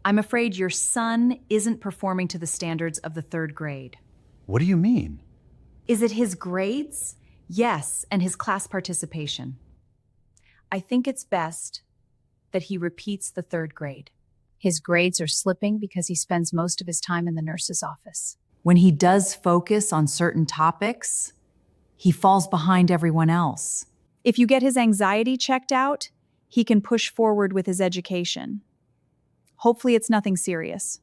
I'm afraid your son isn't performing to the standards of the third grade. What do you mean? Is it his grades? Yes, and his class participation. I think it's best that he repeats the third grade. His grades are slipping because he spends most of his time in the nurse's office. When he does focus on certain topics, he falls behind everyone else. If you get his anxiety checked out, he can push forward with his education. Hopefully it's nothing serious.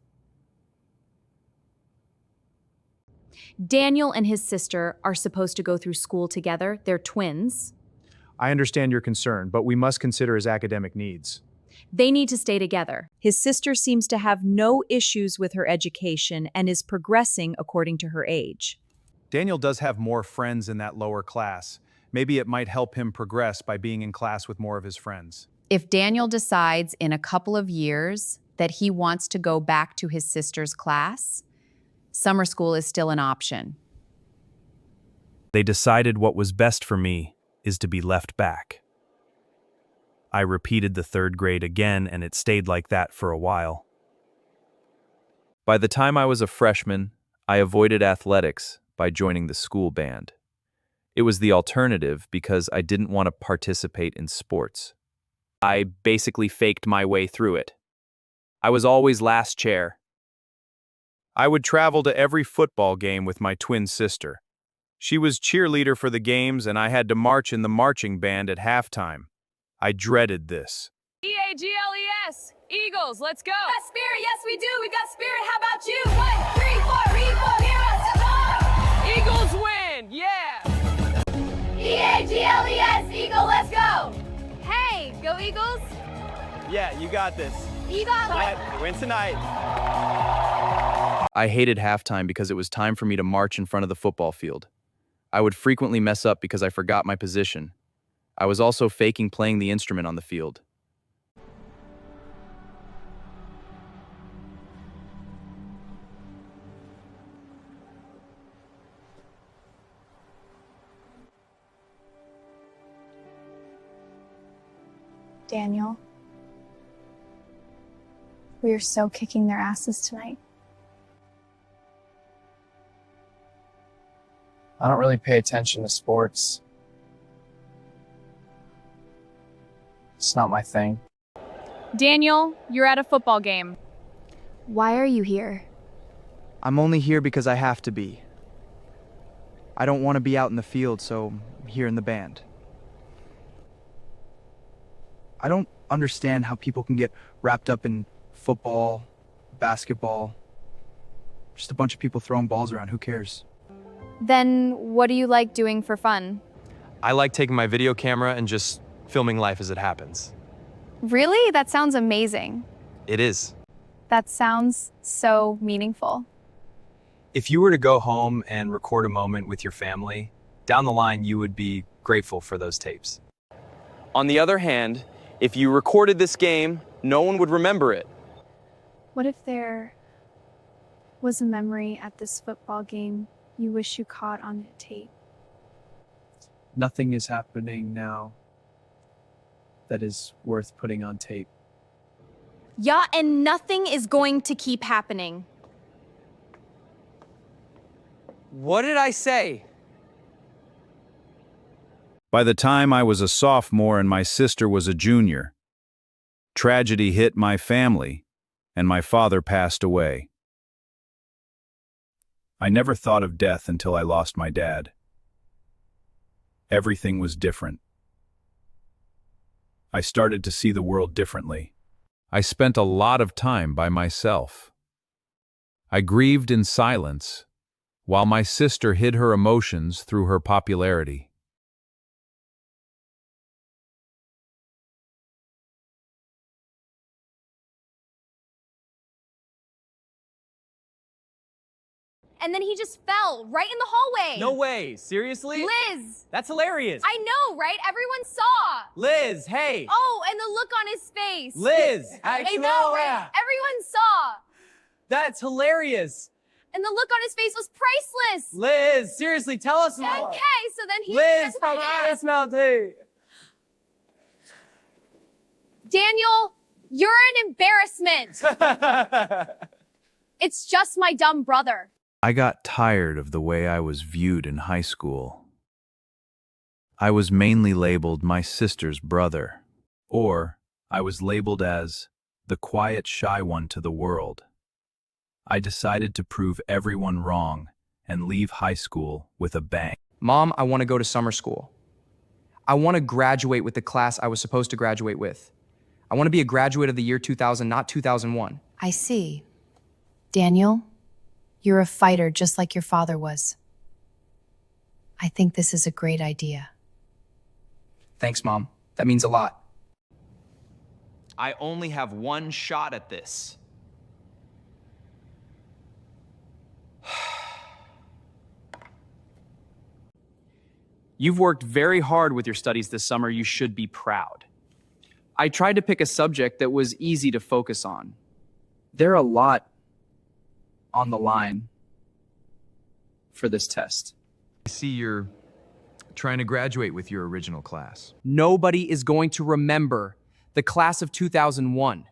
Daniel and his sister are supposed to go through school together. They're twins. I understand your concern, but we must consider his academic needs. They need to stay together. His sister seems to have no issues with her education and is progressing according to her age. Daniel does have more friends in that lower class. Maybe it might help him progress by being in class with more of his friends. If Daniel decides in a couple of years that he wants to go back to his sister's class, summer school is still an option. They decided what was best for me is to be left back. I repeated the third grade again, and it stayed like that for a while. By the time I was a freshman, I avoided athletics by joining the school band. It was the alternative because I didn't want to participate in sports. I basically faked my way through it. I was always last chair. I would travel to every football game with my twin sister. She was cheerleader for the games, and I had to march in the marching band at halftime. I dreaded this. AIRealStoriez, Eagles, let's go. We got spirit, yes we do. We got spirit. How about you? 1, 3, 4, hear us Eagles win, yeah. AIRealStoriez, Eagle, let's go. Hey, go Eagles. Yeah, you got this. You got Yeah, win tonight. I hated halftime because it was time for me to march in front of the football field. I would frequently mess up because I forgot my position. I was also faking playing the instrument on the field. Daniel, we are so kicking their asses tonight. I don't really pay attention to sports. It's not my thing. Daniel, you're at a football game. Why are you here? I'm only here because I have to be. I don't want to be out in the field, so I'm here in the band. I don't understand how people can get wrapped up in football, basketball. Just a bunch of people throwing balls around, who cares? Then what do you like doing for fun? I like taking my video camera and just filming life as it happens. Really? That sounds amazing. It is. That sounds so meaningful. If you were to go home and record a moment with your family, down the line you would be grateful for those tapes. On the other hand, if you recorded this game, no one would remember it. What if there was a memory at this football game you wish you caught on tape? Nothing is happening now that is worth putting on tape. Yeah, and nothing is going to keep happening. What did I say? By the time I was a sophomore and my sister was a junior, tragedy hit my family, and my father passed away. I never thought of death until I lost my dad. Everything was different. I started to see the world differently. I spent a lot of time by myself. I grieved in silence, while my sister hid her emotions through her popularity. And then he just fell right in the hallway. No way, seriously? Liz! That's hilarious. I know, right? Everyone saw. Liz, hey! Oh, and the look on his face. Liz! I know, right? Everyone saw. That's hilarious. And the look on his face was priceless. Liz, seriously, tell us more. Okay, so then he Liz, just come on, it's not day. Daniel, You're an embarrassment. It's just my dumb brother. I got tired of the way I was viewed in high school. I was mainly labeled my sister's brother, or I was labeled as the quiet, shy one to the world. I decided to prove everyone wrong and leave high school with a bang. Mom, I want to go to summer school. I want to graduate with the class I was supposed to graduate with. I want to be a graduate of the year 2000, not 2001. I see. Daniel, you're a fighter just like your father was. I think this is a great idea. Thanks, Mom. That means a lot. I only have one shot at this. You've worked very hard with your studies this summer. You should be proud. I tried to pick a subject that was easy to focus on. There are a lot on the line for this test. I see you're trying to graduate with your original class. Nobody is going to remember the class of 2001.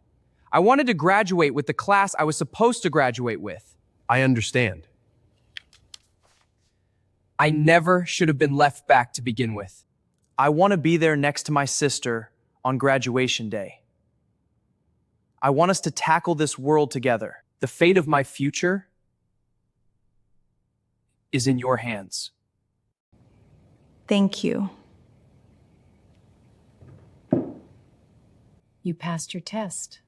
I wanted to graduate with the class I was supposed to graduate with. I understand. I never should have been left back to begin with. I want to be there next to my sister on graduation day. I want us to tackle this world together. The fate of my future is in your hands. Thank you. You passed your test.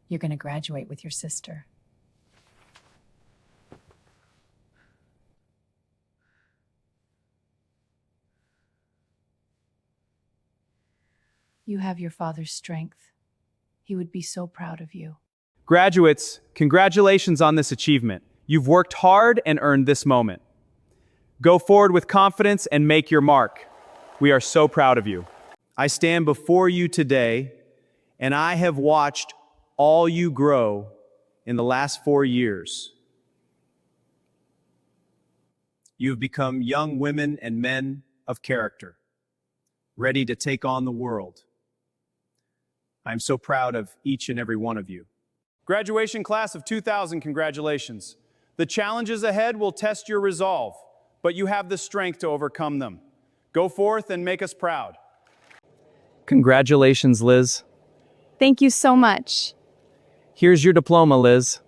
You're going to graduate with your sister. You have your father's strength. He would be so proud of you. Graduates, congratulations on this achievement. You've worked hard and earned this moment. Go forward with confidence and make your mark. We are so proud of you. I stand before you today, and I have watched all you grow in the last 4 years. You have become young women and men of character, ready to take on the world. I'm so proud of each and every one of you. Graduation class of 2000, congratulations. The challenges ahead will test your resolve, but you have the strength to overcome them. Go forth and make us proud. Congratulations, Liz. Thank you so much. Here's your diploma, Liz.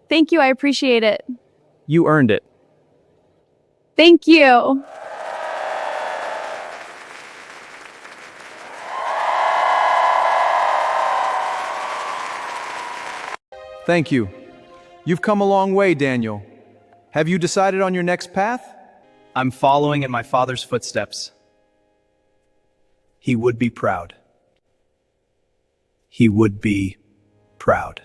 Thank you, I appreciate it. You earned it. Thank you. Thank you. You've come a long way, Daniel. Have you decided on your next path? I'm following in my father's footsteps. He would be proud. He would be proud.